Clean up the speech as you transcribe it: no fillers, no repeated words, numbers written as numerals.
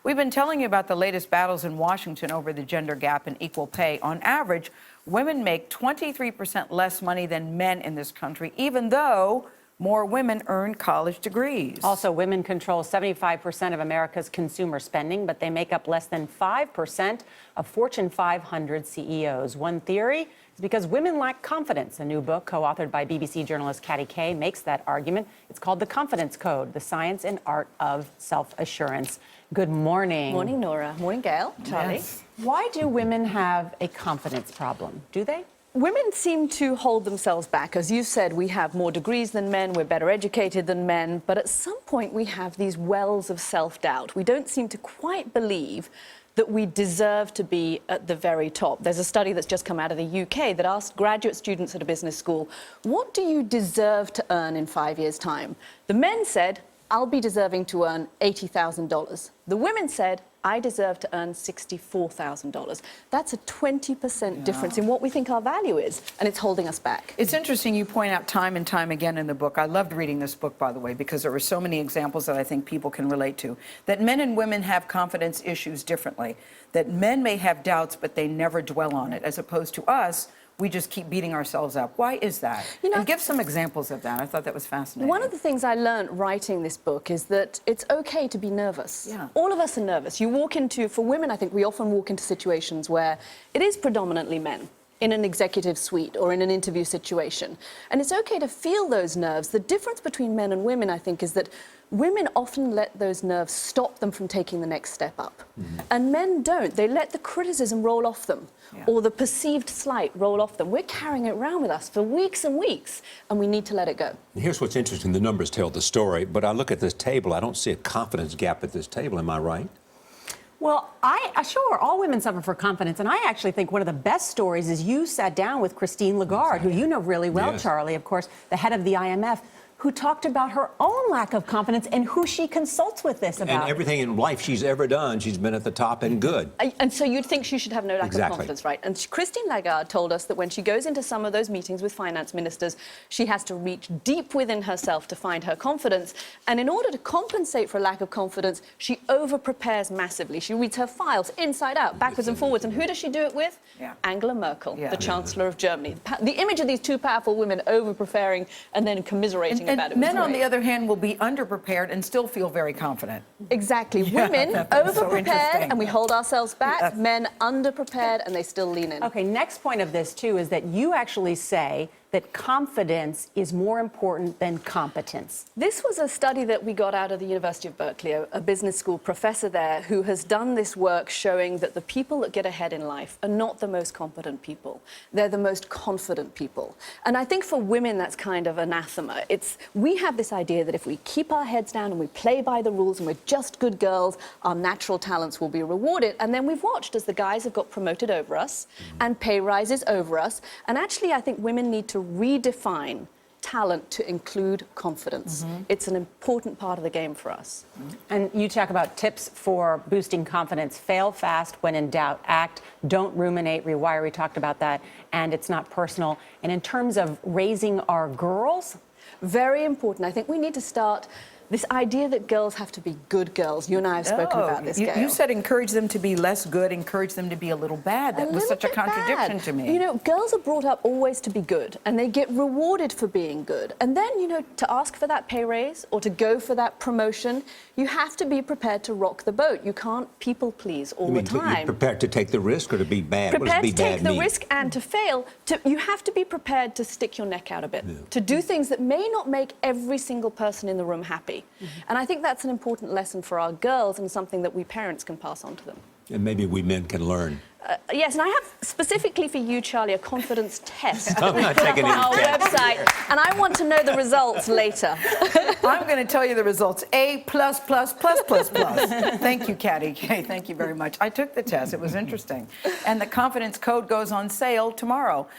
We've been telling you about the latest battles in Washington over the gender gap and equal pay. On average, women make 23% less money than men in this country, even though more women earn college degrees. Also, women control 75% of America's consumer spending, but they make up less than 5% of Fortune 500 CEOs. One theory is because women lack confidence. A new book co-authored by BBC journalist Katty Kay makes that argument. It's called The Confidence Code, the science and art of self-assurance. Good morning. Morning, Nora. Morning, Gail. Charlie. Yes. Why do women have a confidence problem? Do they? Women seem to hold themselves back. As you said, we have more degrees than men, we're better educated than men, but at some point we have these wells of self-doubt. We don't seem to quite believe that we deserve to be at the very top. There's a study that's just come out of the UK that asked graduate students at a business school, what do you deserve to earn in 5 years' time? The men said, I'll be deserving to earn $80,000. The women said, I deserve to earn $64,000. That's a 20% difference in what we think our value is, and it's holding us back. It's interesting you point out time and time again in the book. I loved reading this book, by the way, because there were so many examples that I think people can relate to. That men and women have confidence issues differently. That men may have doubts, but they never dwell on it, as opposed to us, we just keep beating ourselves up. Why is that? You know, and give some examples of that. I thought that was fascinating. One of the things I learned writing this book is that it's okay to be nervous. Yeah. All of us are nervous. You walk into, for women, I think we often walk into situations where it is predominantly men in an executive suite or in an interview situation. And it's okay to feel those nerves. The difference between men and women, I think, is that women often let those nerves stop them from taking the next step up. And men don't. They let the criticism roll off them or the perceived slight roll off them. We're carrying it around with us for weeks and weeks, and we need to let it go. Here's what's interesting. The numbers tell the story, but I look at this table. I don't see a confidence gap at this table. Am I right? Well, sure, all women suffer for confidence, and I actually think one of the best stories is you sat down with Christine Lagarde, who you know really well, Yes. Charlie, of course, the head of the IMF, who talked about her own lack of confidence and who she consults with this about. And everything in life she's ever done, she's been at the top and good. And so you'd think she should have no lack of confidence, right? And Christine Lagarde told us that when she goes into some of those meetings with finance ministers, she has to reach deep within herself to find her confidence. And in order to compensate for a lack of confidence, she over-prepares massively. She reads her files inside out, backwards and forwards. And who does she do it with? Angela Merkel, the Chancellor of Germany. The image of these two powerful women over-preparing and then commiserating about it. Men, on the other hand, will be underprepared and still feel very confident. Exactly. Women over-prepared and we hold ourselves back. Men underprepared and they still lean in. Okay, next point of this, too, is that you actually say that confidence is more important than competence. This was a study that we got out of the University of Berkeley, a business school professor there who has done this work showing that the people that get ahead in life are not the most competent people. They're the most confident people. And I think for women that's kind of anathema. We have this idea that if we keep our heads down and we play by the rules and we're just good girls, our natural talents will be rewarded. And then we've watched as the guys have got promoted over us and pay rises over us. And actually, I think women need to redefine talent to include confidence. It's an important part of the game for us. And you talk about tips for boosting confidence. Fail fast, when in doubt, act, don't ruminate, rewire. We talked about that, and it's not personal. And in terms of raising our girls, very important. I think we need to start this idea that girls have to be good girls. You and I have spoken about this, Gail. You said encourage them to be less good, encourage them to be a little bad. That was such a contradiction to me. You know, girls are brought up always to be good, and they get rewarded for being good. And then, you know, to ask for that pay raise or to go for that promotion, you have to be prepared to rock the boat. You can't people please all the time. You're prepared to take the risk or to be bad? Prepared to take the risk and to fail. You have to be prepared to stick your neck out a bit, to do things that may not make every single person in the room happy. And I think that's an important lesson for our girls and something that we parents can pass on to them. And maybe we men can learn. Yes, and I have specifically for you, Charlie, a confidence test I'm not taking on our any tests. website, and I want to know the results later. I'm going to tell you the results. A++++++. Thank you, Katty Kay. Thank you very much. I took the test. It was interesting. And the confidence code goes on sale tomorrow.